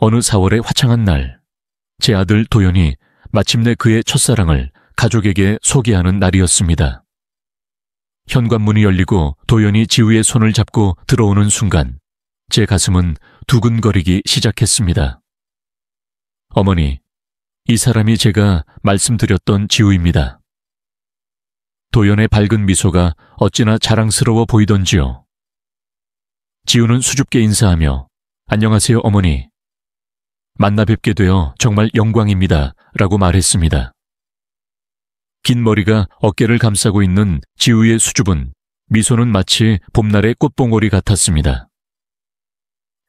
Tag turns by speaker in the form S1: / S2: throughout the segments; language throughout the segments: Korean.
S1: 어느 4월의 화창한 날, 제 아들 도연이 마침내 그의 첫사랑을 가족에게 소개하는 날이었습니다. 현관문이 열리고 도연이 지우의 손을 잡고 들어오는 순간 제 가슴은 두근거리기 시작했습니다. 어머니, 이 사람이 제가 말씀드렸던 지우입니다. 도연의 밝은 미소가 어찌나 자랑스러워 보이던지요. 지우는 수줍게 인사하며 안녕하세요 어머니. 만나 뵙게 되어 정말 영광입니다 라고 말했습니다. 긴 머리가 어깨를 감싸고 있는 지우의 수줍은 미소는 마치 봄날의 꽃봉오리 같았습니다.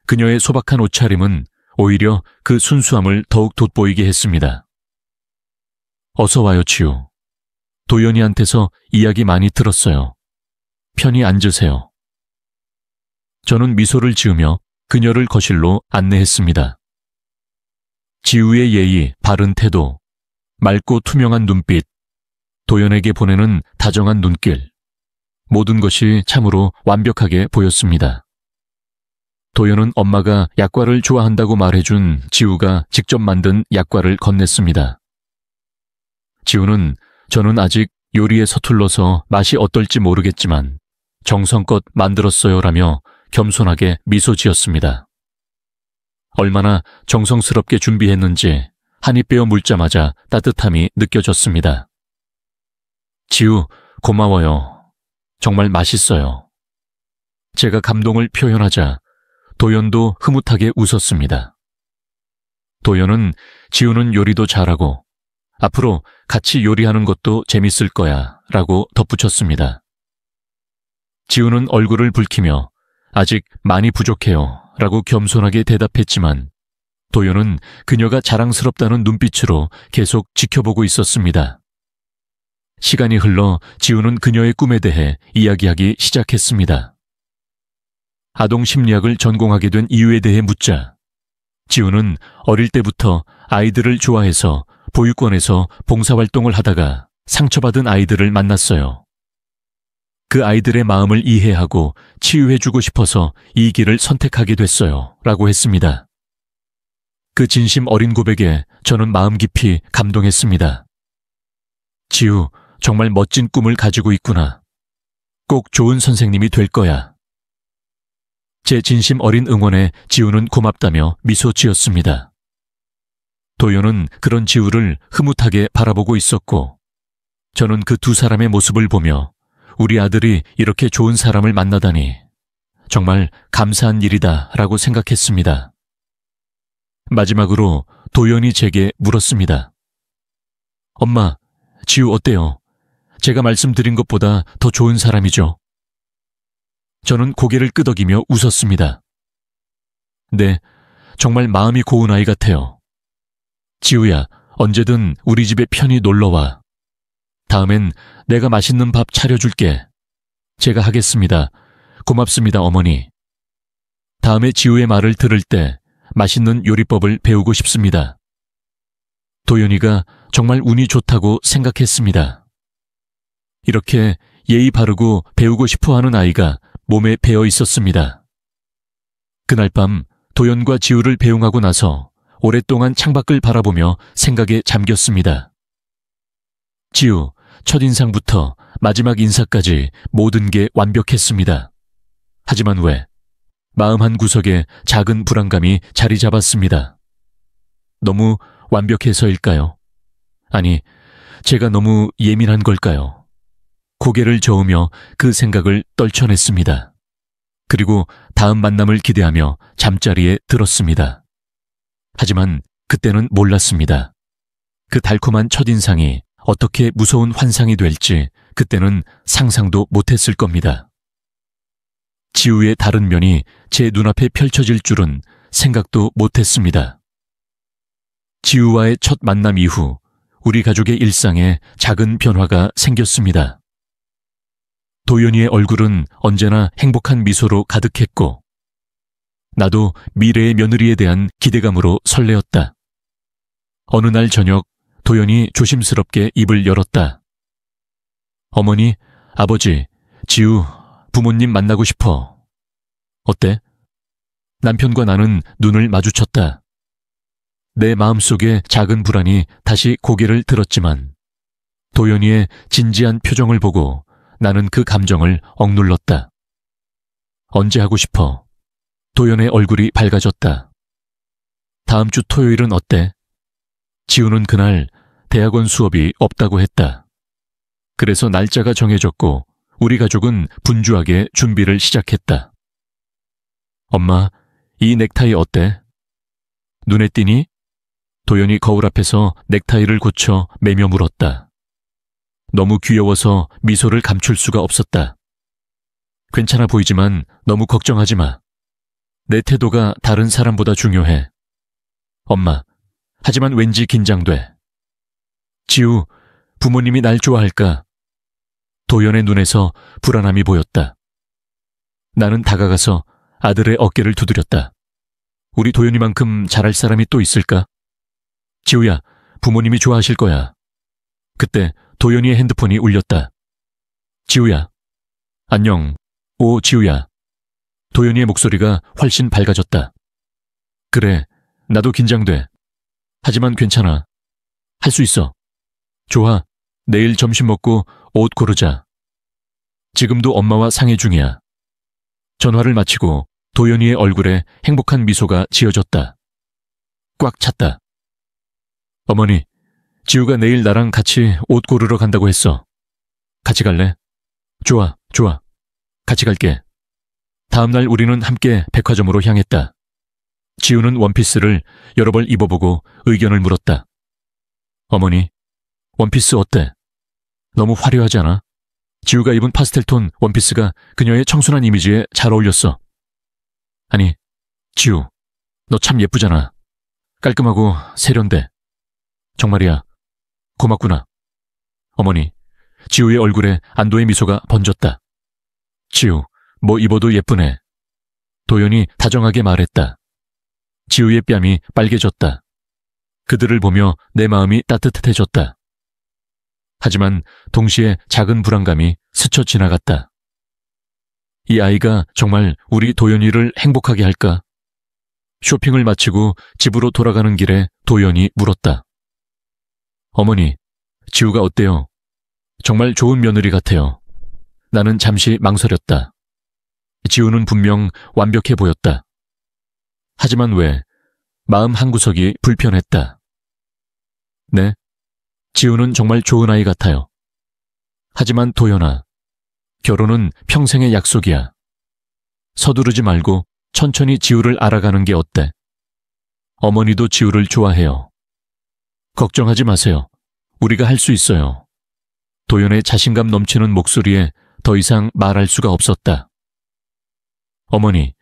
S1: 그녀의 소박한 옷차림은 오히려 그 순수함을 더욱 돋보이게 했습니다. 어서 와요 지우. 도연이한테서 이야기 많이 들었어요. 편히 앉으세요. 저는 미소를 지으며 그녀를 거실로 안내했습니다. 지우의 예의, 바른 태도, 맑고 투명한 눈빛, 도연에게 보내는 다정한 눈길, 모든 것이 참으로 완벽하게 보였습니다. 도연은 엄마가 약과를 좋아한다고 말해준 지우가 직접 만든 약과를 건넸습니다. 지우는 저는 아직 요리에 서툴러서 맛이 어떨지 모르겠지만 정성껏 만들었어요라며 겸손하게 미소 지었습니다. 얼마나 정성스럽게 준비했는지 한 입 베어 물자마자 따뜻함이 느껴졌습니다. 지우, 고마워요. 정말 맛있어요. 제가 감동을 표현하자 도연도 흐뭇하게 웃었습니다. 도연은 지우는 요리도 잘하고 앞으로 같이 요리하는 것도 재밌을 거야 라고 덧붙였습니다. 지우는 얼굴을 붉히며 아직 많이 부족해요 라고 겸손하게 대답했지만 도연은 그녀가 자랑스럽다는 눈빛으로 계속 지켜보고 있었습니다. 시간이 흘러 지우는 그녀의 꿈에 대해 이야기하기 시작했습니다. 아동 심리학을 전공하게 된 이유에 대해 묻자 지우는 어릴 때부터 아이들을 좋아해서 보육원에서 봉사활동을 하다가 상처받은 아이들을 만났어요. 그 아이들의 마음을 이해하고 치유해주고 싶어서 이 길을 선택하게 됐어요 라고 했습니다. 그 진심 어린 고백에 저는 마음 깊이 감동했습니다. 지우, 정말 멋진 꿈을 가지고 있구나. 꼭 좋은 선생님이 될 거야. 제 진심 어린 응원에 지우는 고맙다며 미소 지었습니다. 도연은 그런 지우를 흐뭇하게 바라보고 있었고 저는 그 두 사람의 모습을 보며 우리 아들이 이렇게 좋은 사람을 만나다니 정말 감사한 일이다 라고 생각했습니다. 마지막으로 도연이 제게 물었습니다. 엄마, 지우 어때요? 제가 말씀드린 것보다 더 좋은 사람이죠? 저는 고개를 끄덕이며 웃었습니다. 네, 정말 마음이 고운 아이 같아요. 지우야, 언제든 우리 집에 편히 놀러와. 다음엔 내가 맛있는 밥 차려줄게. 제가 하겠습니다. 고맙습니다, 어머니. 다음에 지우의 말을 들을 때 맛있는 요리법을 배우고 싶습니다. 도연이가 정말 운이 좋다고 생각했습니다. 이렇게 예의 바르고 배우고 싶어하는 아이가 몸에 배어 있었습니다. 그날 밤 도연과 지우를 배웅하고 나서 오랫동안 창밖을 바라보며 생각에 잠겼습니다. 지우, 첫인상부터 마지막 인사까지 모든 게 완벽했습니다. 하지만 왜? 마음 한 구석에 작은 불안감이 자리 잡았습니다. 너무 완벽해서일까요? 아니, 제가 너무 예민한 걸까요? 고개를 저으며 그 생각을 떨쳐냈습니다. 그리고 다음 만남을 기대하며 잠자리에 들었습니다. 하지만 그때는 몰랐습니다. 그 달콤한 첫인상이 어떻게 무서운 환상이 될지 그때는 상상도 못했을 겁니다. 지우의 다른 면이 제 눈앞에 펼쳐질 줄은 생각도 못했습니다. 지우와의 첫 만남 이후 우리 가족의 일상에 작은 변화가 생겼습니다. 도연이의 얼굴은 언제나 행복한 미소로 가득했고 나도 미래의 며느리에 대한 기대감으로 설레었다. 어느 날 저녁 도연이 조심스럽게 입을 열었다. 어머니, 아버지, 지우, 부모님 만나고 싶어. 어때? 남편과 나는 눈을 마주쳤다. 내 마음속에 작은 불안이 다시 고개를 들었지만 도연이의 진지한 표정을 보고 나는 그 감정을 억눌렀다. 언제 하고 싶어? 도연의 얼굴이 밝아졌다. 다음 주 토요일은 어때? 지우는 그날 대학원 수업이 없다고 했다. 그래서 날짜가 정해졌고 우리 가족은 분주하게 준비를 시작했다. 엄마, 이 넥타이 어때? 눈에 띄니? 도연이 거울 앞에서 넥타이를 고쳐 매며 물었다. 너무 귀여워서 미소를 감출 수가 없었다. 괜찮아 보이지만 너무 걱정하지 마. 내 태도가 다른 사람보다 중요해. 엄마, 하지만 왠지 긴장돼. 지우, 부모님이 날 좋아할까? 도연의 눈에서 불안함이 보였다. 나는 다가가서 아들의 어깨를 두드렸다. 우리 도연이만큼 잘할 사람이 또 있을까? 지우야, 부모님이 좋아하실 거야. 그때 도연이의 핸드폰이 울렸다. 지우야. 안녕. 오, 지우야. 도연이의 목소리가 훨씬 밝아졌다. 그래, 나도 긴장돼. 하지만 괜찮아. 할 수 있어. 좋아, 내일 점심 먹고 옷 고르자. 지금도 엄마와 상의 중이야. 전화를 마치고 도연이의 얼굴에 행복한 미소가 지어졌다. 꽉 찼다. 어머니, 지우가 내일 나랑 같이 옷 고르러 간다고 했어. 같이 갈래? 좋아, 좋아. 같이 갈게. 다음 날 우리는 함께 백화점으로 향했다. 지우는 원피스를 여러 벌 입어보고 의견을 물었다. 어머니, 원피스 어때? 너무 화려하지 않아? 지우가 입은 파스텔톤 원피스가 그녀의 청순한 이미지에 잘 어울렸어. 아니, 지우, 너 참 예쁘잖아. 깔끔하고 세련돼. 정말이야. 고맙구나. 어머니, 지우의 얼굴에 안도의 미소가 번졌다. 지우, 뭐 입어도 예쁘네. 도연이 다정하게 말했다. 지우의 뺨이 빨개졌다. 그들을 보며 내 마음이 따뜻해졌다. 하지만 동시에 작은 불안감이 스쳐 지나갔다. 이 아이가 정말 우리 도연이를 행복하게 할까? 쇼핑을 마치고 집으로 돌아가는 길에 도연이 물었다. 어머니, 지우가 어때요? 정말 좋은 며느리 같아요. 나는 잠시 망설였다. 지우는 분명 완벽해 보였다. 하지만 왜 마음 한구석이 불편했다. 네, 지우는 정말 좋은 아이 같아요. 하지만 도연아, 결혼은 평생의 약속이야. 서두르지 말고 천천히 지우를 알아가는 게 어때? 어머니도 지우를 좋아해요. 걱정하지 마세요. 우리가 할 수 있어요. 도연의 자신감 넘치는 목소리에 더 이상 말할 수가 없었다. 어머니,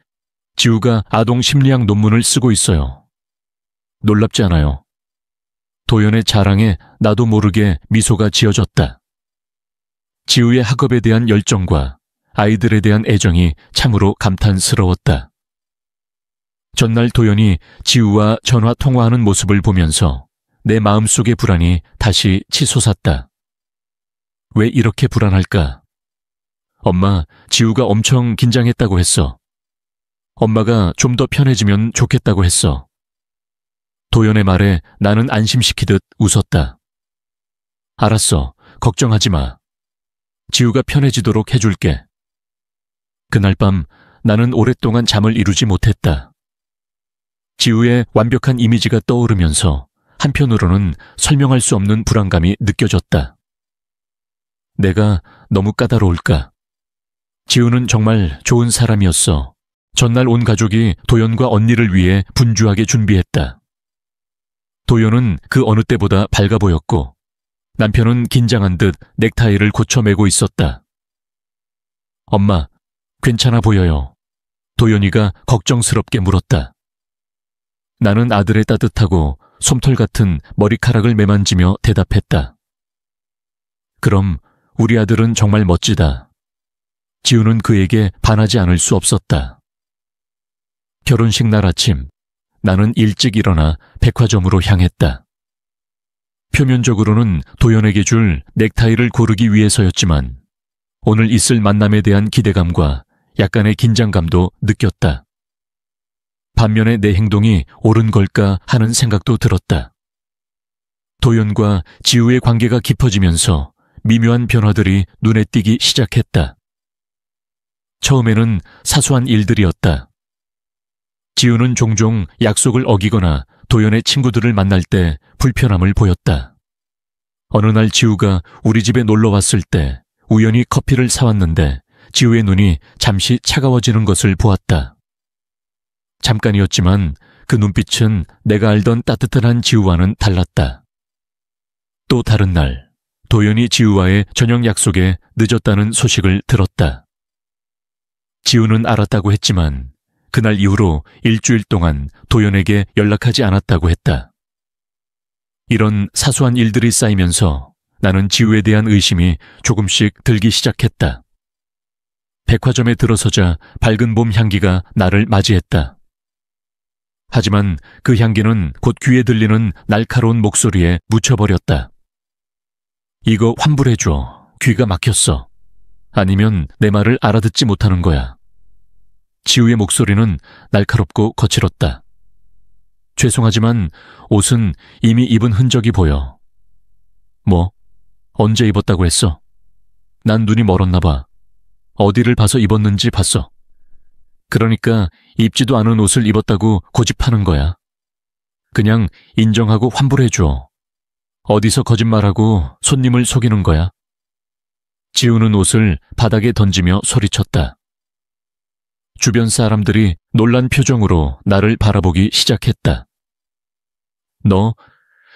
S1: 지우가 아동 심리학 논문을 쓰고 있어요. 놀랍지 않아요? 도연의 자랑에 나도 모르게 미소가 지어졌다. 지우의 학업에 대한 열정과 아이들에 대한 애정이 참으로 감탄스러웠다. 전날 도연이 지우와 전화 통화하는 모습을 보면서 내 마음속의 불안이 다시 치솟았다. 왜 이렇게 불안할까? 엄마, 지우가 엄청 긴장했다고 했어. 엄마가 좀 더 편해지면 좋겠다고 했어. 도연의 말에 나는 안심시키듯 웃었다. 알았어, 걱정하지 마. 지우가 편해지도록 해줄게. 그날 밤 나는 오랫동안 잠을 이루지 못했다. 지우의 완벽한 이미지가 떠오르면서 한편으로는 설명할 수 없는 불안감이 느껴졌다. 내가 너무 까다로울까? 지우는 정말 좋은 사람이었어. 전날 온 가족이 도연과 언니를 위해 분주하게 준비했다. 도연은 그 어느 때보다 밝아 보였고 남편은 긴장한 듯 넥타이를 고쳐 매고 있었다. 엄마, 괜찮아 보여요. 도연이가 걱정스럽게 물었다. 나는 아들의 따뜻하고 솜털 같은 머리카락을 매만지며 대답했다. 그럼 우리 아들은 정말 멋지다. 지우는 그에게 반하지 않을 수 없었다. 결혼식 날 아침, 나는 일찍 일어나 백화점으로 향했다. 표면적으로는 도연에게 줄 넥타이를 고르기 위해서였지만 오늘 있을 만남에 대한 기대감과 약간의 긴장감도 느꼈다. 반면에 내 행동이 옳은 걸까 하는 생각도 들었다. 도연과 지우의 관계가 깊어지면서 미묘한 변화들이 눈에 띄기 시작했다. 처음에는 사소한 일들이었다. 지우는 종종 약속을 어기거나 도연의 친구들을 만날 때 불편함을 보였다. 어느 날 지우가 우리 집에 놀러 왔을 때 우연히 커피를 사왔는데 지우의 눈이 잠시 차가워지는 것을 보았다. 잠깐이었지만 그 눈빛은 내가 알던 따뜻한 지우와는 달랐다. 또 다른 날, 도연이 지우와의 저녁 약속에 늦었다는 소식을 들었다. 지우는 알았다고 했지만 그날 이후로 일주일 동안 도연에게 연락하지 않았다고 했다. 이런 사소한 일들이 쌓이면서 나는 지우에 대한 의심이 조금씩 들기 시작했다. 백화점에 들어서자 밝은 봄 향기가 나를 맞이했다. 하지만 그 향기는 곧 귀에 들리는 날카로운 목소리에 묻혀버렸다. 이거 환불해줘. 귀가 막혔어. 아니면 내 말을 알아듣지 못하는 거야. 지우의 목소리는 날카롭고 거칠었다. 죄송하지만 옷은 이미 입은 흔적이 보여. 뭐? 언제 입었다고 했어? 난 눈이 멀었나 봐. 어디를 봐서 입었는지 봤어. 그러니까 입지도 않은 옷을 입었다고 고집하는 거야. 그냥 인정하고 환불해줘. 어디서 거짓말하고 손님을 속이는 거야? 지우는 옷을 바닥에 던지며 소리쳤다. 주변 사람들이 놀란 표정으로 나를 바라보기 시작했다. 너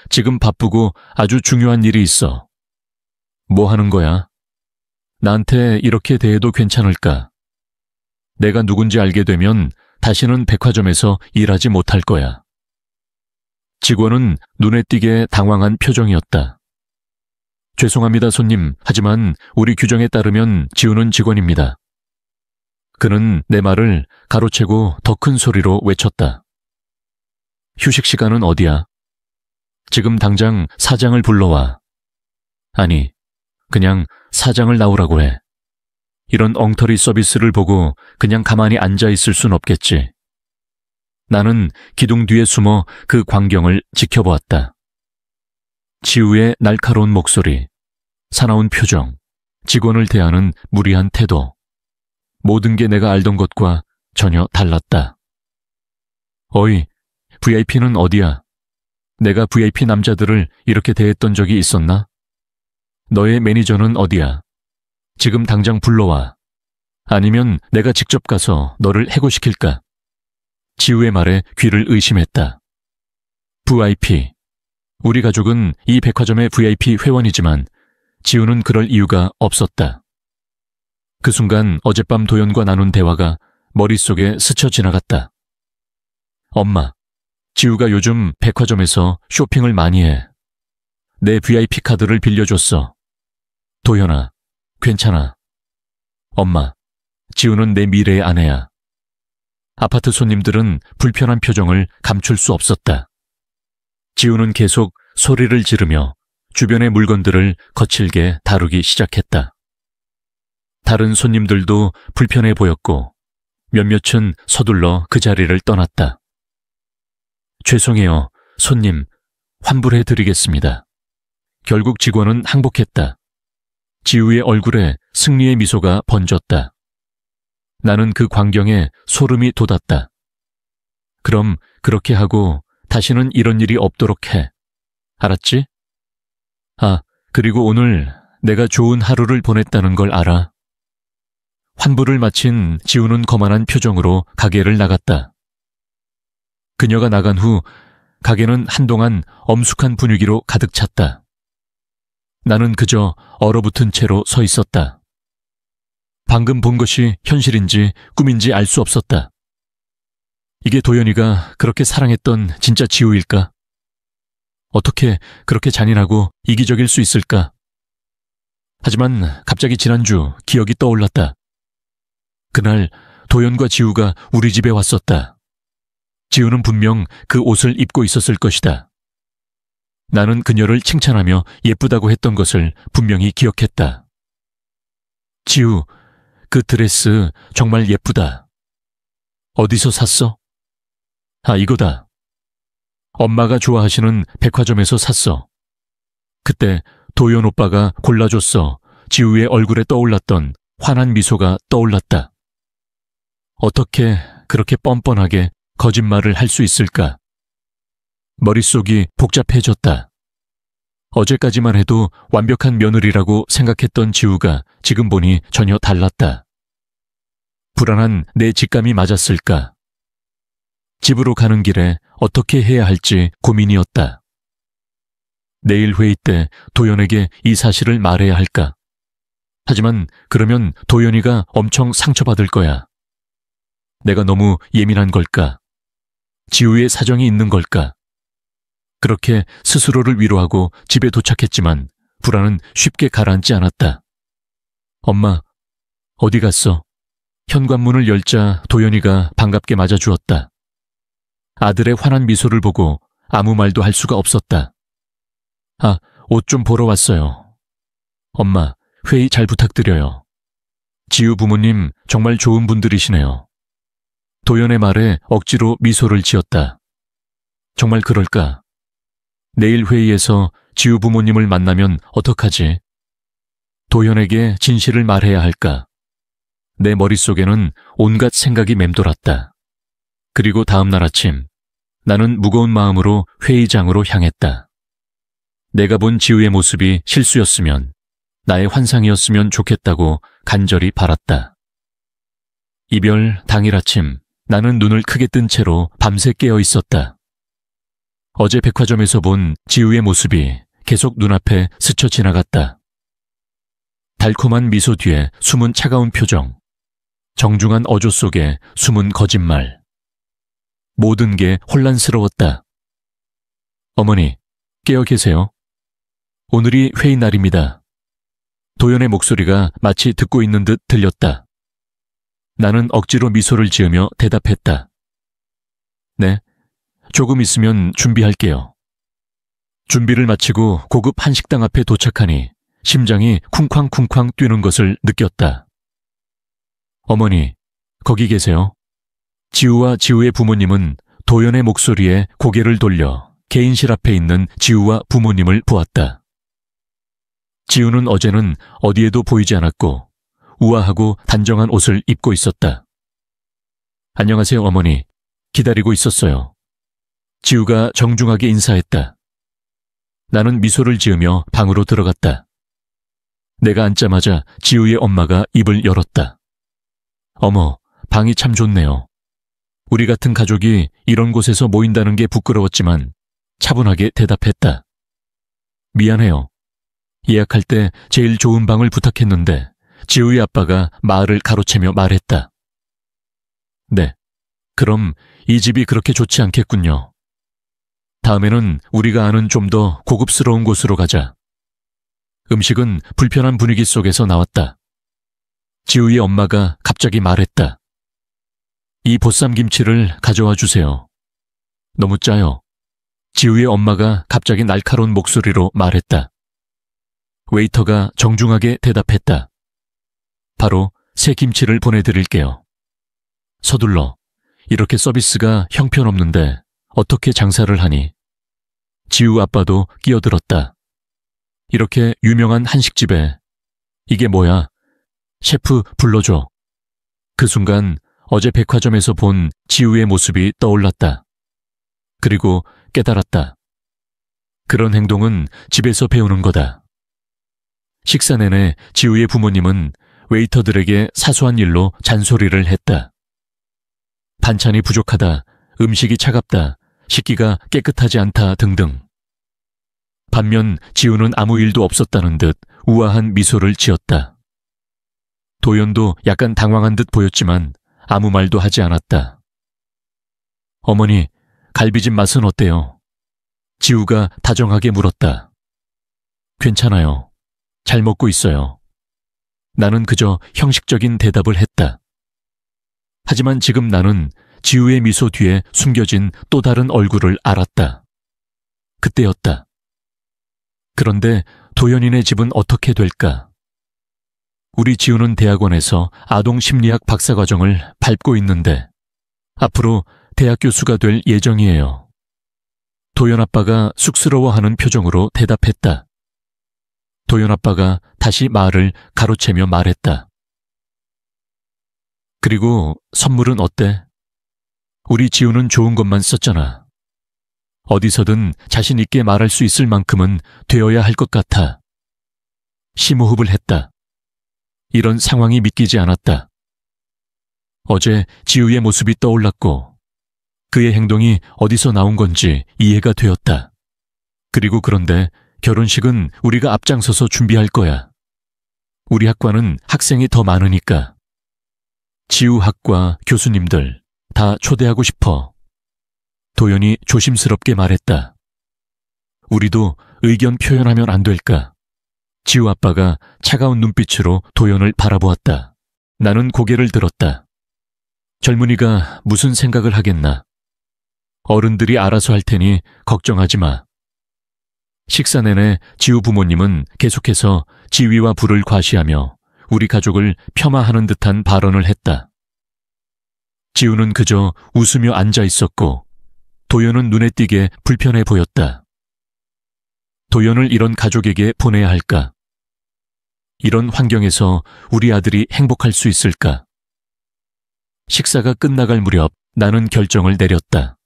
S1: 지금 바쁘고 아주 중요한 일이 있어. 뭐 하는 거야? 나한테 이렇게 대해도 괜찮을까? 내가 누군지 알게 되면 다시는 백화점에서 일하지 못할 거야. 직원은 눈에 띄게 당황한 표정이었다. 죄송합니다, 손님. 하지만 우리 규정에 따르면 지우는 직원입니다. 그는 내 말을 가로채고 더 큰 소리로 외쳤다. 휴식 시간은 어디야? 지금 당장 사장을 불러와. 아니, 그냥 사장을 나오라고 해. 이런 엉터리 서비스를 보고 그냥 가만히 앉아 있을 순 없겠지. 나는 기둥 뒤에 숨어 그 광경을 지켜보았다. 지우의 날카로운 목소리, 사나운 표정, 직원을 대하는 무리한 태도. 모든 게 내가 알던 것과 전혀 달랐다. 어이, VIP는 어디야? 내가 VIP 남자들을 이렇게 대했던 적이 있었나? 너의 매니저는 어디야? 지금 당장 불러와. 아니면 내가 직접 가서 너를 해고시킬까? 지우의 말에 귀를 의심했다. VIP. 우리 가족은 이 백화점의 VIP 회원이지만 지우는 그럴 이유가 없었다. 그 순간 어젯밤 도연과 나눈 대화가 머릿속에 스쳐 지나갔다. 엄마, 지우가 요즘 백화점에서 쇼핑을 많이 해. 내 VIP 카드를 빌려줬어. 도연아, 괜찮아. 엄마, 지우는 내 미래의 아내야. 아파트 손님들은 불편한 표정을 감출 수 없었다. 지우는 계속 소리를 지르며 주변의 물건들을 거칠게 다루기 시작했다. 다른 손님들도 불편해 보였고 몇몇은 서둘러 그 자리를 떠났다. 죄송해요, 손님. 환불해드리겠습니다. 결국 직원은 항복했다. 지우의 얼굴에 승리의 미소가 번졌다. 나는 그 광경에 소름이 돋았다. 그럼 그렇게 하고 다시는 이런 일이 없도록 해. 알았지? 아, 그리고 오늘 내가 좋은 하루를 보냈다는 걸 알아. 환불을 마친 지우는 거만한 표정으로 가게를 나갔다. 그녀가 나간 후 가게는 한동안 엄숙한 분위기로 가득 찼다. 나는 그저 얼어붙은 채로 서 있었다. 방금 본 것이 현실인지 꿈인지 알 수 없었다. 이게 도연이가 그렇게 사랑했던 진짜 지우일까? 어떻게 그렇게 잔인하고 이기적일 수 있을까? 하지만 갑자기 지난주 기억이 떠올랐다. 그날 도연과 지우가 우리 집에 왔었다. 지우는 분명 그 옷을 입고 있었을 것이다. 나는 그녀를 칭찬하며 예쁘다고 했던 것을 분명히 기억했다. 지우, 그 드레스 정말 예쁘다. 어디서 샀어? 아, 이거다. 엄마가 좋아하시는 백화점에서 샀어. 그때 도연 오빠가 골라줬어. 지우의 얼굴에 떠올랐던 환한 미소가 떠올랐다. 어떻게 그렇게 뻔뻔하게 거짓말을 할 수 있을까? 머릿속이 복잡해졌다. 어제까지만 해도 완벽한 며느리라고 생각했던 지우가 지금 보니 전혀 달랐다. 불안한 내 직감이 맞았을까? 집으로 가는 길에 어떻게 해야 할지 고민이었다. 내일 회의 때 도연에게 이 사실을 말해야 할까? 하지만 그러면 도연이가 엄청 상처받을 거야. 내가 너무 예민한 걸까? 지우의 사정이 있는 걸까? 그렇게 스스로를 위로하고 집에 도착했지만 불안은 쉽게 가라앉지 않았다. 엄마, 어디 갔어? 현관문을 열자 도연이가 반갑게 맞아주었다. 아들의 환한 미소를 보고 아무 말도 할 수가 없었다. 아, 옷 좀 보러 왔어요. 엄마, 회의 잘 부탁드려요. 지우 부모님 정말 좋은 분들이시네요. 도연의 말에 억지로 미소를 지었다. 정말 그럴까? 내일 회의에서 지우 부모님을 만나면 어떡하지? 도연에게 진실을 말해야 할까? 내 머릿속에는 온갖 생각이 맴돌았다. 그리고 다음 날 아침, 나는 무거운 마음으로 회의장으로 향했다. 내가 본 지우의 모습이 실수였으면, 나의 환상이었으면 좋겠다고 간절히 바랐다. 이별 당일 아침, 나는 눈을 크게 뜬 채로 밤새 깨어 있었다. 어제 백화점에서 본 지우의 모습이 계속 눈앞에 스쳐 지나갔다. 달콤한 미소 뒤에 숨은 차가운 표정, 정중한 어조 속에 숨은 거짓말. 모든 게 혼란스러웠다. 어머니, 깨어 계세요? 오늘이 회의 날입니다. 도연의 목소리가 마치 듣고 있는 듯 들렸다. 나는 억지로 미소를 지으며 대답했다. 네, 조금 있으면 준비할게요. 준비를 마치고 고급 한식당 앞에 도착하니 심장이 쿵쾅쿵쾅 뛰는 것을 느꼈다. 어머니, 거기 계세요? 지우와 지우의 부모님은 도연의 목소리에 고개를 돌려 개인실 앞에 있는 지우와 부모님을 보았다. 지우는 어제는 어디에도 보이지 않았고 우아하고 단정한 옷을 입고 있었다. 안녕하세요, 어머니. 기다리고 있었어요. 지우가 정중하게 인사했다. 나는 미소를 지으며 방으로 들어갔다. 내가 앉자마자 지우의 엄마가 입을 열었다. 어머, 방이 참 좋네요. 우리 같은 가족이 이런 곳에서 모인다는 게 부끄러웠지만 차분하게 대답했다. 미안해요. 예약할 때 제일 좋은 방을 부탁했는데 지우의 아빠가 말을 가로채며 말했다. 네, 그럼 이 집이 그렇게 좋지 않겠군요. 다음에는 우리가 아는 좀 더 고급스러운 곳으로 가자. 음식은 불편한 분위기 속에서 나왔다. 지우의 엄마가 갑자기 말했다. 이 보쌈김치를 가져와 주세요. 너무 짜요. 지우의 엄마가 갑자기 날카로운 목소리로 말했다. 웨이터가 정중하게 대답했다. 바로 새 김치를 보내드릴게요. 서둘러. 이렇게 서비스가 형편없는데 어떻게 장사를 하니? 지우 아빠도 끼어들었다. 이렇게 유명한 한식집에 이게 뭐야? 셰프 불러줘. 그 순간 어제 백화점에서 본 지우의 모습이 떠올랐다. 그리고 깨달았다. 그런 행동은 집에서 배우는 거다. 식사 내내 지우의 부모님은 웨이터들에게 사소한 일로 잔소리를 했다. 반찬이 부족하다, 음식이 차갑다, 식기가 깨끗하지 않다 등등. 반면 지우는 아무 일도 없었다는 듯 우아한 미소를 지었다. 도연도 약간 당황한 듯 보였지만 아무 말도 하지 않았다. 어머니, 갈비찜 맛은 어때요? 지우가 다정하게 물었다. 괜찮아요. 잘 먹고 있어요. 나는 그저 형식적인 대답을 했다. 하지만 지금 나는 지우의 미소 뒤에 숨겨진 또 다른 얼굴을 알았다. 그때였다. 그런데 도연이네 집은 어떻게 될까? 우리 지우는 대학원에서 아동심리학 박사과정을 밟고 있는데 앞으로 대학 교수가 될 예정이에요. 도연 아빠가 쑥스러워하는 표정으로 대답했다. 도연 아빠가 다시 말을 가로채며 말했다. 그리고 선물은 어때? 우리 지우는 좋은 것만 썼잖아. 어디서든 자신 있게 말할 수 있을 만큼은 되어야 할 것 같아. 심호흡을 했다. 이런 상황이 믿기지 않았다. 어제 지우의 모습이 떠올랐고 그의 행동이 어디서 나온 건지 이해가 되었다. 그리고 그런데 결혼식은 우리가 앞장서서 준비할 거야. 우리 학과는 학생이 더 많으니까. 지우 학과 교수님들 다 초대하고 싶어. 도연이 조심스럽게 말했다. 우리도 의견 표현하면 안 될까? 지우 아빠가 차가운 눈빛으로 도연을 바라보았다. 나는 고개를 들었다. 젊은이가 무슨 생각을 하겠나? 어른들이 알아서 할 테니 걱정하지 마. 식사 내내 지우 부모님은 계속해서 지위와 부를 과시하며 우리 가족을 폄하하는 듯한 발언을 했다. 지우는 그저 웃으며 앉아 있었고 도연은 눈에 띄게 불편해 보였다. 도연을 이런 가족에게 보내야 할까? 이런 환경에서 우리 아들이 행복할 수 있을까? 식사가 끝나갈 무렵 나는 결정을 내렸다.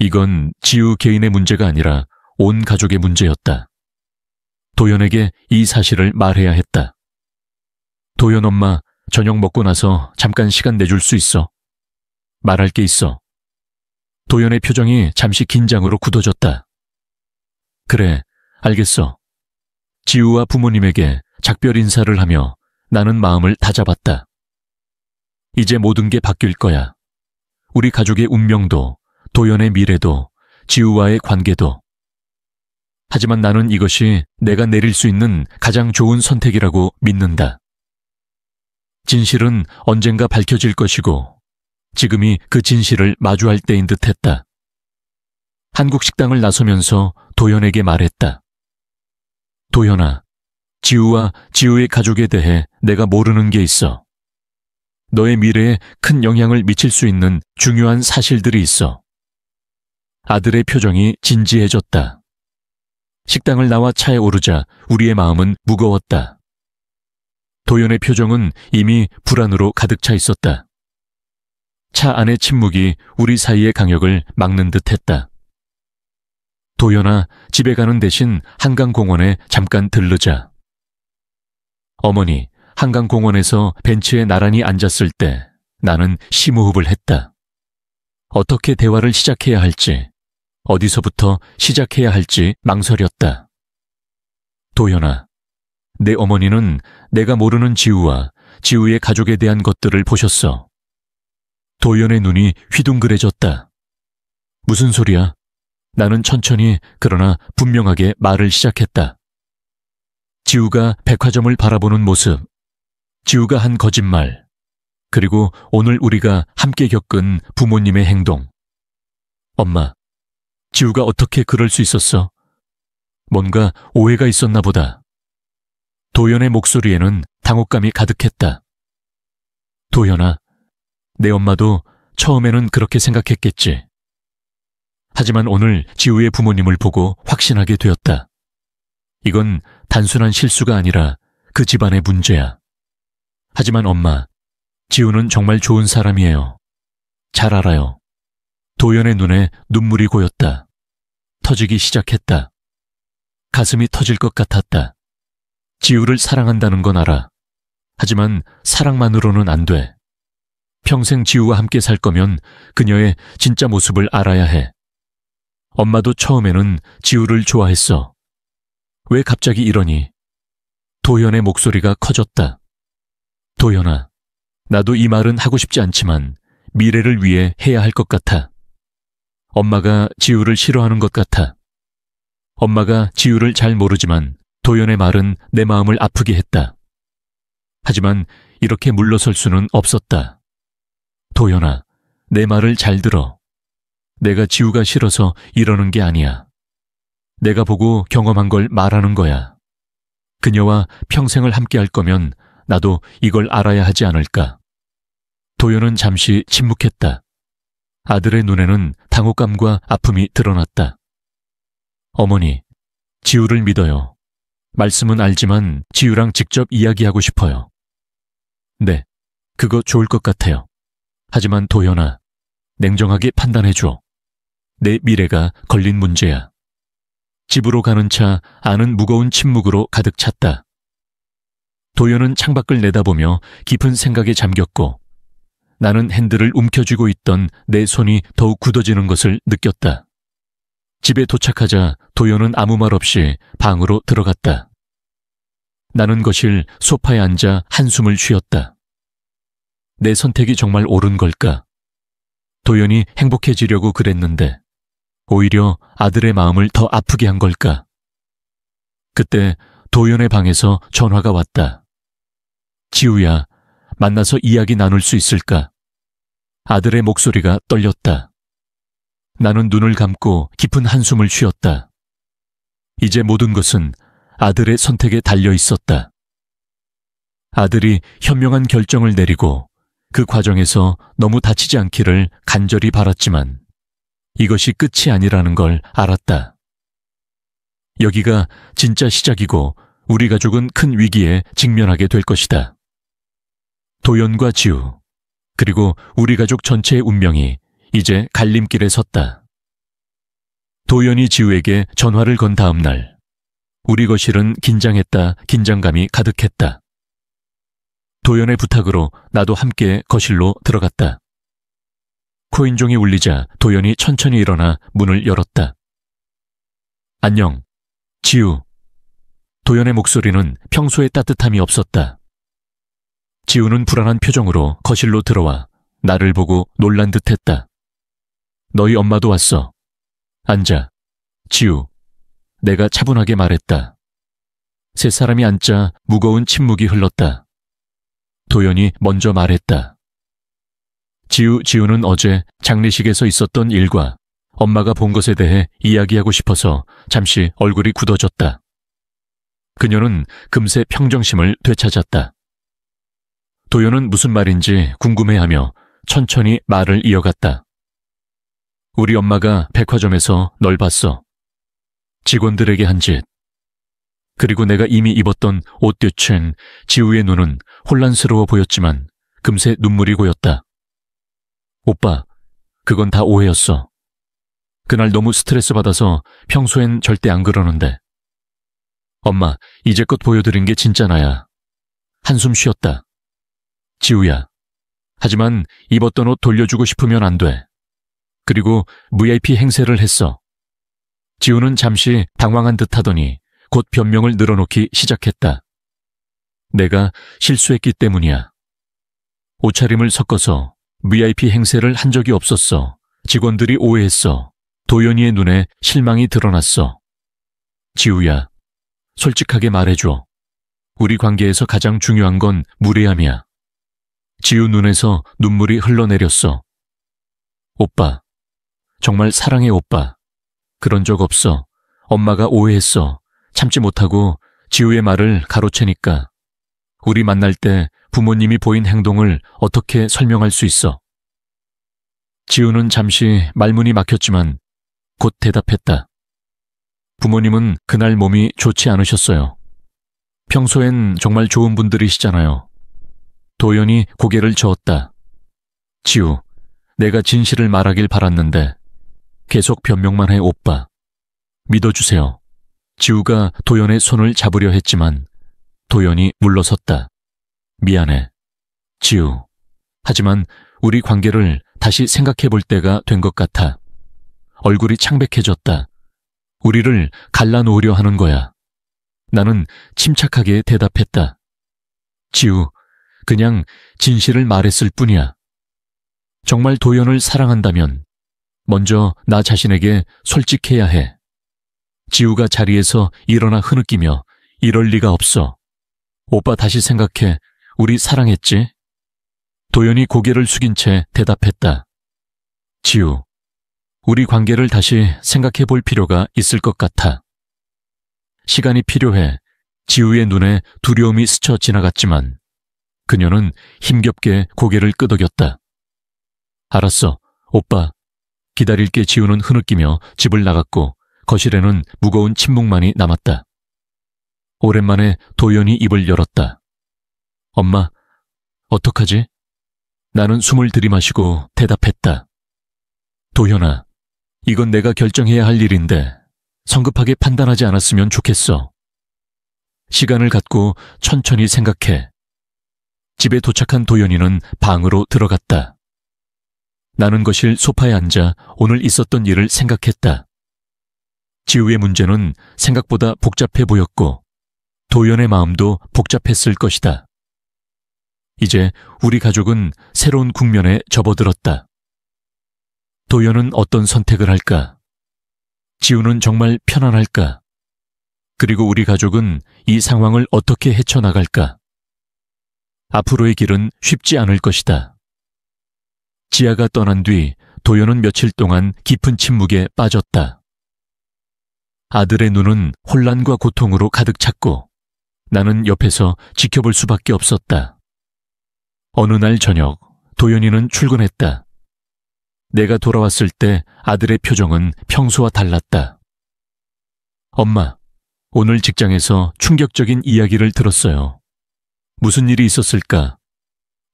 S1: 이건 지우 개인의 문제가 아니라 온 가족의 문제였다. 도연에게 이 사실을 말해야 했다. 도연 엄마, 저녁 먹고 나서 잠깐 시간 내줄 수 있어? 말할 게 있어. 도연의 표정이 잠시 긴장으로 굳어졌다. 그래, 알겠어. 지우와 부모님에게 작별 인사를 하며 나는 마음을 다잡았다. 이제 모든 게 바뀔 거야. 우리 가족의 운명도, 도연의 미래도, 지우와의 관계도. 하지만 나는 이것이 내가 내릴 수 있는 가장 좋은 선택이라고 믿는다. 진실은 언젠가 밝혀질 것이고 지금이 그 진실을 마주할 때인 듯했다. 한국 식당을 나서면서 도연에게 말했다. 도연아, 지우와 지우의 가족에 대해 내가 모르는 게 있어. 너의 미래에 큰 영향을 미칠 수 있는 중요한 사실들이 있어. 아들의 표정이 진지해졌다. 식당을 나와 차에 오르자 우리의 마음은 무거웠다. 도연의 표정은 이미 불안으로 가득 차 있었다. 차 안의 침묵이 우리 사이의 강역을 막는 듯했다. 도연아, 집에 가는 대신 한강공원에 잠깐 들르자. 어머니, 한강공원에서 벤치에 나란히 앉았을 때 나는 심호흡을 했다. 어떻게 대화를 시작해야 할지, 어디서부터 시작해야 할지 망설였다. 도연아, 내 어머니는 내가 모르는 지우와 지우의 가족에 대한 것들을 보셨어. 도연의 눈이 휘둥그레졌다. 무슨 소리야? 나는 천천히 그러나 분명하게 말을 시작했다. 지우가 백화점을 바라보는 모습, 지우가 한 거짓말, 그리고 오늘 우리가 함께 겪은 부모님의 행동. 엄마, 지우가 어떻게 그럴 수 있었어? 뭔가 오해가 있었나 보다. 도연의 목소리에는 당혹감이 가득했다. 도연아, 내 엄마도 처음에는 그렇게 생각했겠지. 하지만 오늘 지우의 부모님을 보고 확신하게 되었다. 이건 단순한 실수가 아니라 그 집안의 문제야. 하지만 엄마, 지우는 정말 좋은 사람이에요. 잘 알아요. 도연의 눈에 눈물이 고였다. 터지기 시작했다. 가슴이 터질 것 같았다. 지우를 사랑한다는 건 알아. 하지만 사랑만으로는 안 돼. 평생 지우와 함께 살 거면 그녀의 진짜 모습을 알아야 해. 엄마도 처음에는 지우를 좋아했어. 왜 갑자기 이러니? 도연의 목소리가 커졌다. 도연아, 나도 이 말은 하고 싶지 않지만 미래를 위해 해야 할 것 같아. 엄마가 지우를 싫어하는 것 같아. 엄마가 지우를 잘 모르지만 도연의 말은 내 마음을 아프게 했다. 하지만 이렇게 물러설 수는 없었다. 도연아, 내 말을 잘 들어. 내가 지우가 싫어서 이러는 게 아니야. 내가 보고 경험한 걸 말하는 거야. 그녀와 평생을 함께 할 거면 나도 이걸 알아야 하지 않을까. 도연은 잠시 침묵했다. 아들의 눈에는 당혹감과 아픔이 드러났다. 어머니, 지우를 믿어요. 말씀은 알지만 지우랑 직접 이야기하고 싶어요. 네, 그거 좋을 것 같아요. 하지만 도연아, 냉정하게 판단해줘. 내 미래가 걸린 문제야. 집으로 가는 차 안은 무거운 침묵으로 가득 찼다. 도연은 창밖을 내다보며 깊은 생각에 잠겼고 나는 핸들을 움켜쥐고 있던 내 손이 더욱 굳어지는 것을 느꼈다. 집에 도착하자 도연은 아무 말 없이 방으로 들어갔다. 나는 거실 소파에 앉아 한숨을 쉬었다. 내 선택이 정말 옳은 걸까? 도연이 행복해지려고 그랬는데 오히려 아들의 마음을 더 아프게 한 걸까? 그때 도연의 방에서 전화가 왔다. 지우야, 만나서 이야기 나눌 수 있을까? 아들의 목소리가 떨렸다. 나는 눈을 감고 깊은 한숨을 쉬었다. 이제 모든 것은 아들의 선택에 달려 있었다. 아들이 현명한 결정을 내리고 그 과정에서 너무 다치지 않기를 간절히 바랐지만 이것이 끝이 아니라는 걸 알았다. 여기가 진짜 시작이고 우리 가족은 큰 위기에 직면하게 될 것이다. 도연과 지우, 그리고 우리 가족 전체의 운명이 이제 갈림길에 섰다. 도연이 지우에게 전화를 건 다음 날, 우리 거실은 긴장했다 긴장감이 가득했다. 도연의 부탁으로 나도 함께 거실로 들어갔다. 코인종이 울리자 도연이 천천히 일어나 문을 열었다. 안녕, 지우. 도연의 목소리는 평소의 따뜻함이 없었다. 지우는 불안한 표정으로 거실로 들어와 나를 보고 놀란 듯했다. 너희 엄마도 왔어. 앉아. 지우. 내가 차분하게 말했다. 세 사람이 앉자 무거운 침묵이 흘렀다. 도연이 먼저 말했다. 지우는 어제 장례식에서 있었던 일과 엄마가 본 것에 대해 이야기하고 싶어서 잠시 얼굴이 굳어졌다. 그녀는 금세 평정심을 되찾았다. 도연은 무슨 말인지 궁금해하며 천천히 말을 이어갔다. 우리 엄마가 백화점에서 널 봤어. 직원들에게 한 짓. 그리고 내가 이미 입었던 옷뒤친 지우의 눈은 혼란스러워 보였지만 금세 눈물이 고였다. 오빠, 그건 다 오해였어. 그날 너무 스트레스 받아서 평소엔 절대 안 그러는데. 엄마, 이제껏 보여드린 게 진짜 나야. 한숨 쉬었다. 지우야, 하지만 입었던 옷 돌려주고 싶으면 안 돼. 그리고 VIP 행세를 했어. 지우는 잠시 당황한 듯 하더니 곧 변명을 늘어놓기 시작했다. 내가 실수했기 때문이야. 옷차림을 섞어서 VIP 행세를 한 적이 없었어. 직원들이 오해했어. 도연이의 눈에 실망이 드러났어. 지우야, 솔직하게 말해줘. 우리 관계에서 가장 중요한 건 무례함이야. 지우 눈에서 눈물이 흘러내렸어. 오빠, 정말 사랑해 오빠. 그런 적 없어. 엄마가 오해했어. 참지 못하고 지우의 말을 가로채니까. 우리 만날 때 부모님이 보인 행동을 어떻게 설명할 수 있어? 지우는 잠시 말문이 막혔지만 곧 대답했다. 부모님은 그날 몸이 좋지 않으셨어요. 평소엔 정말 좋은 분들이시잖아요. 도연이 고개를 저었다. 지우, 내가 진실을 말하길 바랐는데 계속 변명만 해 오빠. 믿어주세요. 지우가 도연의 손을 잡으려 했지만 도연이 물러섰다. 미안해. 지우. 하지만 우리 관계를 다시 생각해 볼 때가 된 것 같아. 얼굴이 창백해졌다. 우리를 갈라놓으려 하는 거야. 나는 침착하게 대답했다. 지우, 그냥 진실을 말했을 뿐이야. 정말 도연을 사랑한다면 먼저 나 자신에게 솔직해야 해. 지우가 자리에서 일어나 흐느끼며 이럴 리가 없어. 오빠 다시 생각해. 우리 사랑했지? 도연이 고개를 숙인 채 대답했다. 지우, 우리 관계를 다시 생각해 볼 필요가 있을 것 같아. 시간이 필요해. 지우의 눈에 두려움이 스쳐 지나갔지만 그녀는 힘겹게 고개를 끄덕였다. 알았어. 오빠, 기다릴게. 지우는 흐느끼며 집을 나갔고 거실에는 무거운 침묵만이 남았다. 오랜만에 도연이 입을 열었다. 엄마, 어떡하지? 나는 숨을 들이마시고 대답했다. 도연아, 이건 내가 결정해야 할 일인데 성급하게 판단하지 않았으면 좋겠어. 시간을 갖고 천천히 생각해. 집에 도착한 도연이는 방으로 들어갔다. 나는 거실 소파에 앉아 오늘 있었던 일을 생각했다. 지우의 문제는 생각보다 복잡해 보였고 도연의 마음도 복잡했을 것이다. 이제 우리 가족은 새로운 국면에 접어들었다. 도연은 어떤 선택을 할까? 지우는 정말 편안할까? 그리고 우리 가족은 이 상황을 어떻게 헤쳐나갈까? 앞으로의 길은 쉽지 않을 것이다. 지아가 떠난 뒤 도연은 며칠 동안 깊은 침묵에 빠졌다. 아들의 눈은 혼란과 고통으로 가득 찼고 나는 옆에서 지켜볼 수밖에 없었다. 어느 날 저녁 도연이는 출근했다. 내가 돌아왔을 때 아들의 표정은 평소와 달랐다. 엄마, 오늘 직장에서 충격적인 이야기를 들었어요. 무슨 일이 있었을까?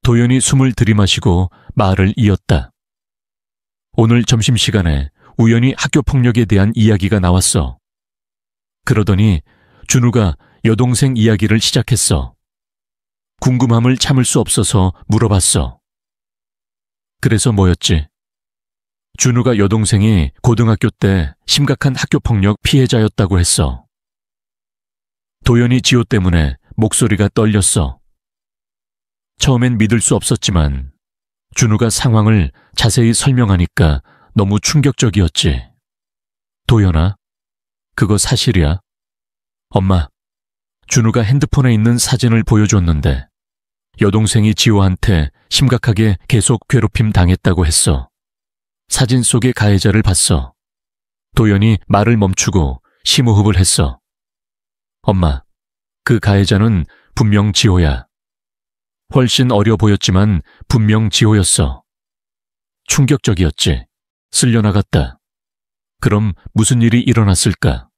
S1: 도연이 숨을 들이마시고 말을 이었다. 오늘 점심시간에 우연히 학교 폭력에 대한 이야기가 나왔어. 그러더니 준우가 여동생 이야기를 시작했어. 궁금함을 참을 수 없어서 물어봤어. 그래서 뭐였지? 준우가 여동생이 고등학교 때 심각한 학교 폭력 피해자였다고 했어. 도연이 지호 때문에 목소리가 떨렸어. 처음엔 믿을 수 없었지만 준우가 상황을 자세히 설명하니까 너무 충격적이었지. 도연아, 그거 사실이야? 엄마, 준우가 핸드폰에 있는 사진을 보여줬는데 여동생이 지호한테 심각하게 계속 괴롭힘 당했다고 했어. 사진 속의 가해자를 봤어. 도연이 말을 멈추고 심호흡을 했어. 엄마, 그 가해자는 분명 지호야. 훨씬 어려 보였지만 분명 지호였어. 충격적이었지. 쓸려나갔다. 그럼 무슨 일이 일어났을까?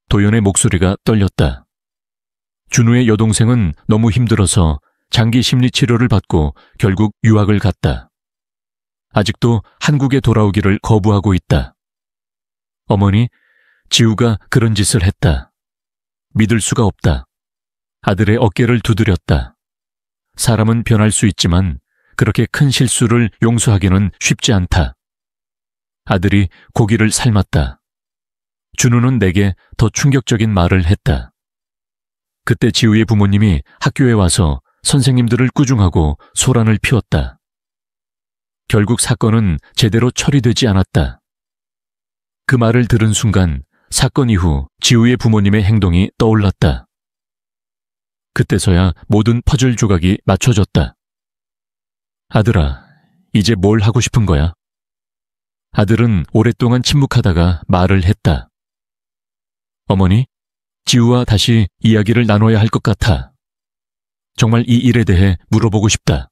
S1: 도연의 목소리가 떨렸다. 준우의 여동생은 너무 힘들어서 장기 심리치료를 받고 결국 유학을 갔다. 아직도 한국에 돌아오기를 거부하고 있다. 어머니, 지우가 그런 짓을 했다. 믿을 수가 없다. 아들의 어깨를 두드렸다. 사람은 변할 수 있지만 그렇게 큰 실수를 용서하기는 쉽지 않다. 아들이 고기를 삶았다. 준우는 내게 더 충격적인 말을 했다. 그때 지우의 부모님이 학교에 와서 선생님들을 꾸중하고 소란을 피웠다. 결국 사건은 제대로 처리되지 않았다. 그 말을 들은 순간 사건 이후 지우의 부모님의 행동이 떠올랐다. 그때서야 모든 퍼즐 조각이 맞춰졌다. 아들아, 이제 뭘 하고 싶은 거야? 아들은 오랫동안 침묵하다가 말을 했다. 어머니, 지우와 다시 이야기를 나눠야 할 것 같아. 정말 이 일에 대해 물어보고 싶다.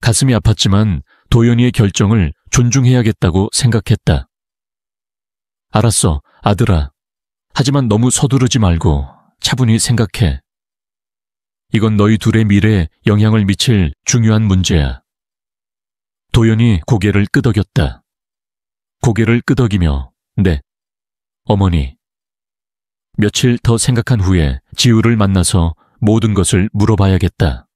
S1: 가슴이 아팠지만 도연이의 결정을 존중해야겠다고 생각했다. 알았어, 아들아. 하지만 너무 서두르지 말고 차분히 생각해. 이건 너희 둘의 미래에 영향을 미칠 중요한 문제야. 도연이 고개를 끄덕였다. 고개를 끄덕이며 네, 어머니. 며칠 더 생각한 후에 지우를 만나서 모든 것을 물어봐야겠다.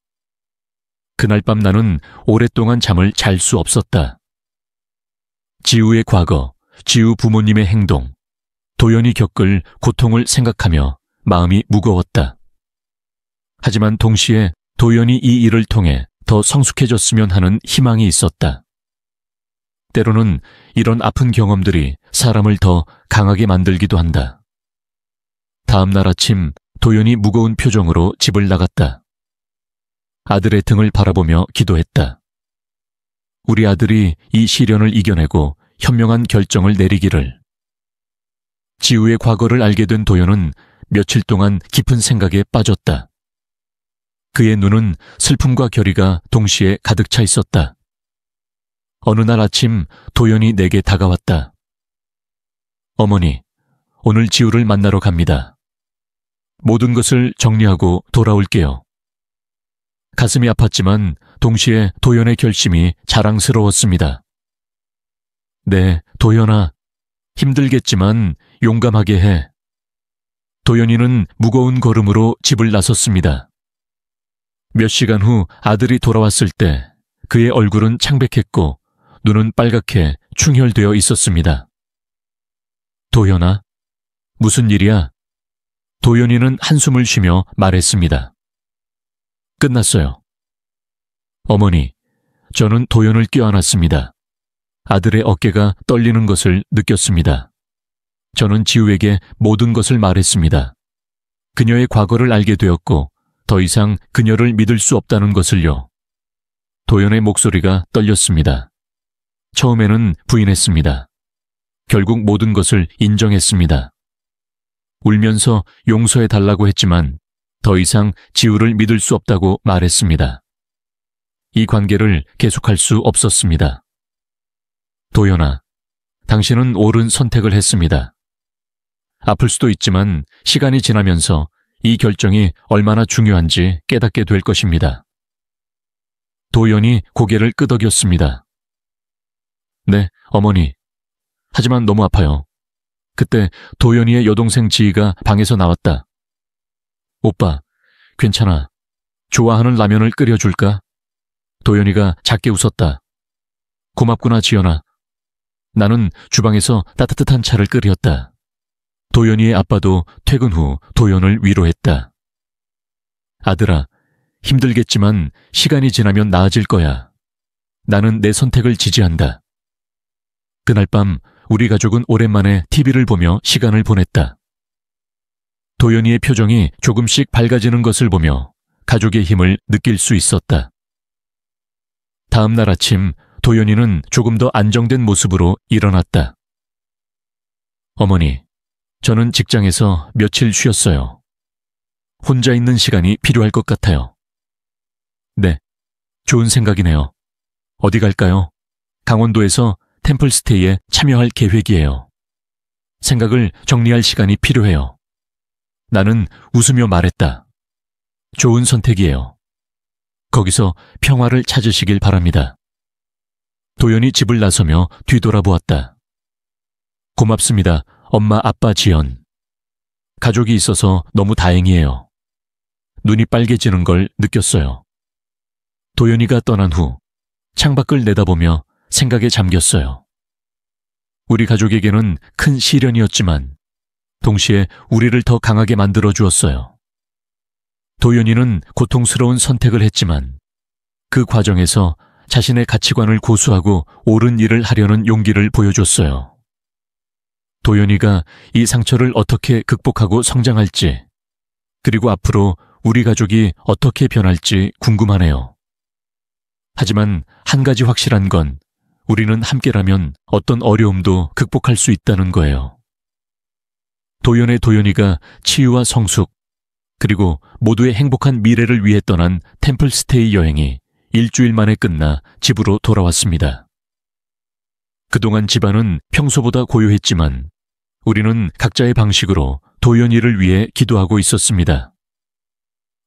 S1: 그날 밤 나는 오랫동안 잠을 잘 수 없었다. 지우의 과거, 지우 부모님의 행동, 도연이 겪을 고통을 생각하며 마음이 무거웠다. 하지만 동시에 도연이 이 일을 통해 더 성숙해졌으면 하는 희망이 있었다. 때로는 이런 아픈 경험들이 사람을 더 강하게 만들기도 한다. 다음 날 아침 도연이 무거운 표정으로 집을 나갔다. 아들의 등을 바라보며 기도했다. 우리 아들이 이 시련을 이겨내고 현명한 결정을 내리기를. 지우의 과거를 알게 된 도연은 며칠 동안 깊은 생각에 빠졌다. 그의 눈은 슬픔과 결의가 동시에 가득 차 있었다. 어느 날 아침 도연이 내게 다가왔다. 어머니, 오늘 지우를 만나러 갑니다. 모든 것을 정리하고 돌아올게요. 가슴이 아팠지만 동시에 도연의 결심이 자랑스러웠습니다. 네, 도연아. 힘들겠지만 용감하게 해. 도연이는 무거운 걸음으로 집을 나섰습니다. 몇 시간 후 아들이 돌아왔을 때 그의 얼굴은 창백했고 눈은 빨갛게 충혈되어 있었습니다. 도연아, 무슨 일이야? 도연이는 한숨을 쉬며 말했습니다. 끝났어요. 어머니, 저는 도연을 껴안았습니다. 아들의 어깨가 떨리는 것을 느꼈습니다. 저는 지우에게 모든 것을 말했습니다. 그녀의 과거를 알게 되었고 더 이상 그녀를 믿을 수 없다는 것을요. 도연의 목소리가 떨렸습니다. 처음에는 부인했습니다. 결국 모든 것을 인정했습니다. 울면서 용서해달라고 했지만 더 이상 지우를 믿을 수 없다고 말했습니다. 이 관계를 계속할 수 없었습니다. 도연아, 당신은 옳은 선택을 했습니다. 아플 수도 있지만 시간이 지나면서 이 결정이 얼마나 중요한지 깨닫게 될 것입니다. 도연이 고개를 끄덕였습니다. 네, 어머니. 하지만 너무 아파요. 그때 도연이의 여동생 지희가 방에서 나왔다. 오빠, 괜찮아. 좋아하는 라면을 끓여줄까? 도연이가 작게 웃었다. 고맙구나, 지연아. 나는 주방에서 따뜻한 차를 끓였다. 도연이의 아빠도 퇴근 후 도연을 위로했다. 아들아, 힘들겠지만 시간이 지나면 나아질 거야. 나는 내 선택을 지지한다. 그날 밤 우리 가족은 오랜만에 TV를 보며 시간을 보냈다. 도연이의 표정이 조금씩 밝아지는 것을 보며 가족의 힘을 느낄 수 있었다. 다음 날 아침 도연이는 조금 더 안정된 모습으로 일어났다. 어머니, 저는 직장에서 며칠 쉬었어요. 혼자 있는 시간이 필요할 것 같아요. 네, 좋은 생각이네요. 어디 갈까요? 강원도에서 템플스테이에 참여할 계획이에요. 생각을 정리할 시간이 필요해요. 나는 웃으며 말했다. 좋은 선택이에요. 거기서 평화를 찾으시길 바랍니다. 도연이 집을 나서며 뒤돌아보았다. 고맙습니다, 엄마, 아빠, 지연. 가족이 있어서 너무 다행이에요. 눈이 빨개지는 걸 느꼈어요. 도연이가 떠난 후 창밖을 내다보며 생각에 잠겼어요. 우리 가족에게는 큰 시련이었지만 동시에 우리를 더 강하게 만들어 주었어요. 도연이는 고통스러운 선택을 했지만 그 과정에서 자신의 가치관을 고수하고 옳은 일을 하려는 용기를 보여줬어요. 도연이가 이 상처를 어떻게 극복하고 성장할지, 그리고 앞으로 우리 가족이 어떻게 변할지 궁금하네요. 하지만 한 가지 확실한 건 우리는 함께라면 어떤 어려움도 극복할 수 있다는 거예요. 도연의 도연이가 치유와 성숙, 그리고 모두의 행복한 미래를 위해 떠난 템플스테이 여행이 일주일 만에 끝나 집으로 돌아왔습니다. 그동안 집안은 평소보다 고요했지만 우리는 각자의 방식으로 도연이를 위해 기도하고 있었습니다.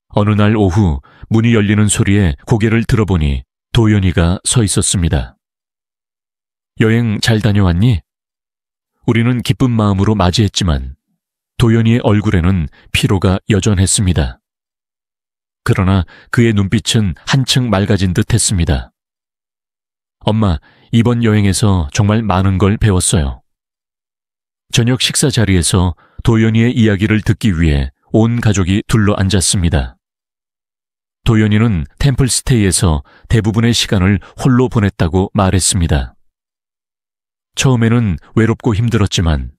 S1: 어느 날 오후 문이 열리는 소리에 고개를 들어보니 도연이가 서 있었습니다. 여행 잘 다녀왔니? 우리는 기쁜 마음으로 맞이했지만 도연이의 얼굴에는 피로가 여전했습니다. 그러나 그의 눈빛은 한층 맑아진 듯 했습니다. 엄마, 이번 여행에서 정말 많은 걸 배웠어요. 저녁 식사 자리에서 도연이의 이야기를 듣기 위해 온 가족이 둘러앉았습니다. 도연이는 템플스테이에서 대부분의 시간을 홀로 보냈다고 말했습니다. 처음에는 외롭고 힘들었지만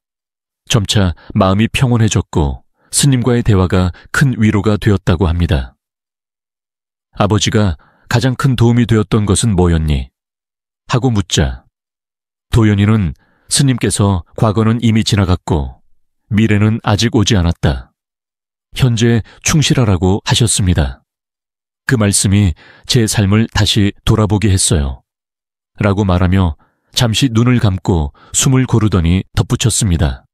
S1: 점차 마음이 평온해졌고 스님과의 대화가 큰 위로가 되었다고 합니다. 아버지가 가장 큰 도움이 되었던 것은 뭐였니? 하고 묻자 도연이는 스님께서 과거는 이미 지나갔고 미래는 아직 오지 않았다. 현재에 충실하라고 하셨습니다. 그 말씀이 제 삶을 다시 돌아보게 했어요. 라고 말하며 잠시 눈을 감고 숨을 고르더니 덧붙였습니다.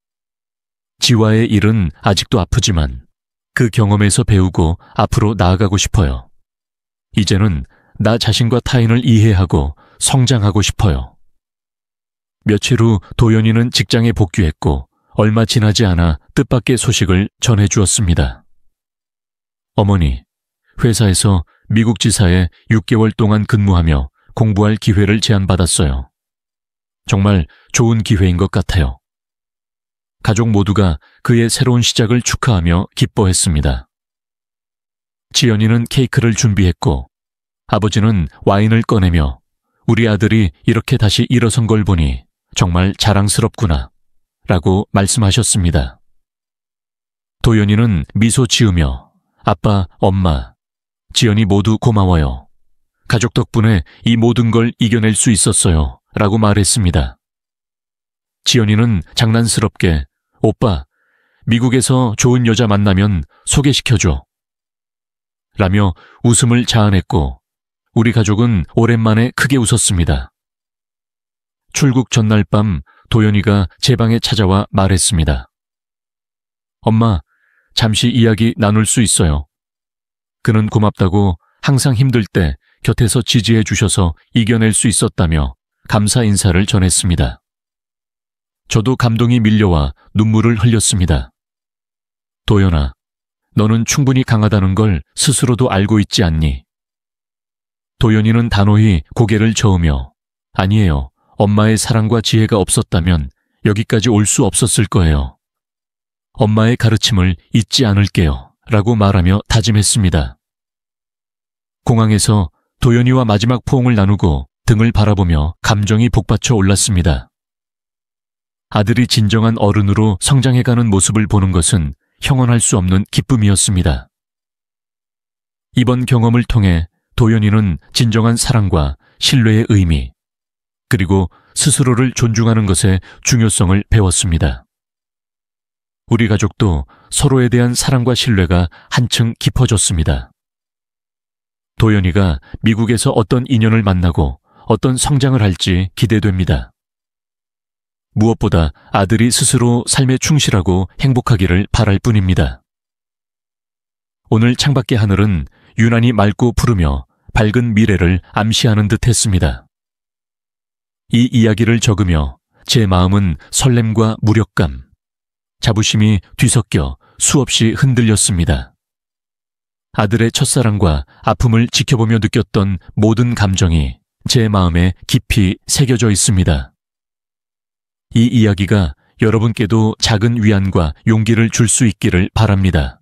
S1: 지화의 일은 아직도 아프지만 그 경험에서 배우고 앞으로 나아가고 싶어요. 이제는 나 자신과 타인을 이해하고 성장하고 싶어요. 며칠 후 도연이는 직장에 복귀했고 얼마 지나지 않아 뜻밖의 소식을 전해주었습니다. 어머니, 회사에서 미국 지사에 6개월 동안 근무하며 공부할 기회를 제안받았어요. 정말 좋은 기회인 것 같아요. 가족 모두가 그의 새로운 시작을 축하하며 기뻐했습니다. 지연이는 케이크를 준비했고 아버지는 와인을 꺼내며 우리 아들이 이렇게 다시 일어선 걸 보니 정말 자랑스럽구나 라고 말씀하셨습니다. 도연이는 미소 지으며 아빠, 엄마, 지연이 모두 고마워요. 가족 덕분에 이 모든 걸 이겨낼 수 있었어요 라고 말했습니다. 지연이는 장난스럽게 오빠, 미국에서 좋은 여자 만나면 소개시켜줘 라며 웃음을 자아냈고 우리 가족은 오랜만에 크게 웃었습니다. 출국 전날 밤 도연이가 제 방에 찾아와 말했습니다. 엄마, 잠시 이야기 나눌 수 있어요. 그는 고맙다고 항상 힘들 때 곁에서 지지해 주셔서 이겨낼 수 있었다며 감사 인사를 전했습니다. 저도 감동이 밀려와 눈물을 흘렸습니다. 도연아, 너는 충분히 강하다는 걸 스스로도 알고 있지 않니? 도연이는 단호히 고개를 저으며 아니에요. 엄마의 사랑과 지혜가 없었다면 여기까지 올 수 없었을 거예요. 엄마의 가르침을 잊지 않을게요. 라고 말하며 다짐했습니다. 공항에서 도연이와 마지막 포옹을 나누고 등을 바라보며 감정이 복받쳐 올랐습니다. 아들이 진정한 어른으로 성장해가는 모습을 보는 것은 형언할 수 없는 기쁨이었습니다. 이번 경험을 통해 도연이는 진정한 사랑과 신뢰의 의미, 그리고 스스로를 존중하는 것의 중요성을 배웠습니다. 우리 가족도 서로에 대한 사랑과 신뢰가 한층 깊어졌습니다. 도연이가 미국에서 어떤 인연을 만나고 어떤 성장을 할지 기대됩니다. 무엇보다 아들이 스스로 삶에 충실하고 행복하기를 바랄 뿐입니다. 오늘 창밖의 하늘은 유난히 맑고 푸르며 밝은 미래를 암시하는 듯 했습니다. 이 이야기를 적으며 제 마음은 설렘과 무력감, 자부심이 뒤섞여 수없이 흔들렸습니다. 아들의 첫사랑과 아픔을 지켜보며 느꼈던 모든 감정이 제 마음에 깊이 새겨져 있습니다. 이 이야기가 여러분께도 작은 위안과 용기를 줄 수 있기를 바랍니다.